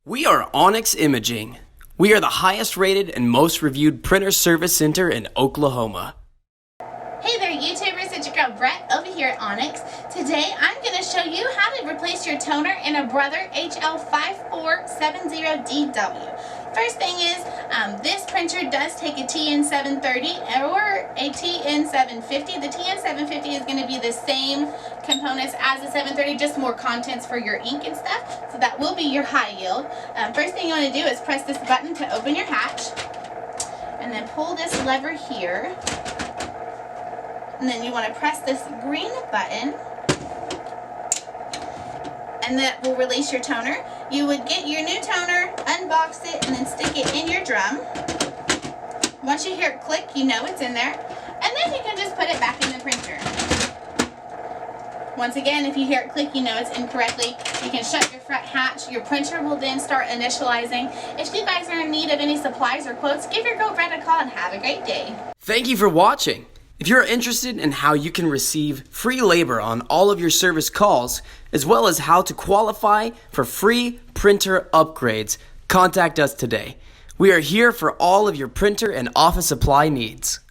We are Onyx Imaging. We are the highest rated and most reviewed printer service center in Oklahoma. Hey there YouTubers, it's your girl Brett over here at Onyx. Today I'm going to show you how to replace your toner in a Brother HL5470dw. First thing is, this printer does take a TN730 or a TN750. The TN750 is going to be the same components as the 730, just more contents for your ink and stuff. So that will be your high yield. First thing you want to do is press this button to open your hatch. And then pull this lever here. And then you want to press this green button, and that will release your toner. You would get your new toner, unbox it, and then stick it in your drum. Once you hear it click, you know it's in there, and then you can just put it back in the printer. Once again, if you hear it click, you know it's incorrectly. You can shut your front hatch. Your printer will then start initializing. If you guys are in need of any supplies or quotes, give your girl Brett a call and have a great day. Thank you for watching. If you're interested in how you can receive free labor on all of your service calls, as well as how to qualify for free printer upgrades, contact us today. We are here for all of your printer and office supply needs.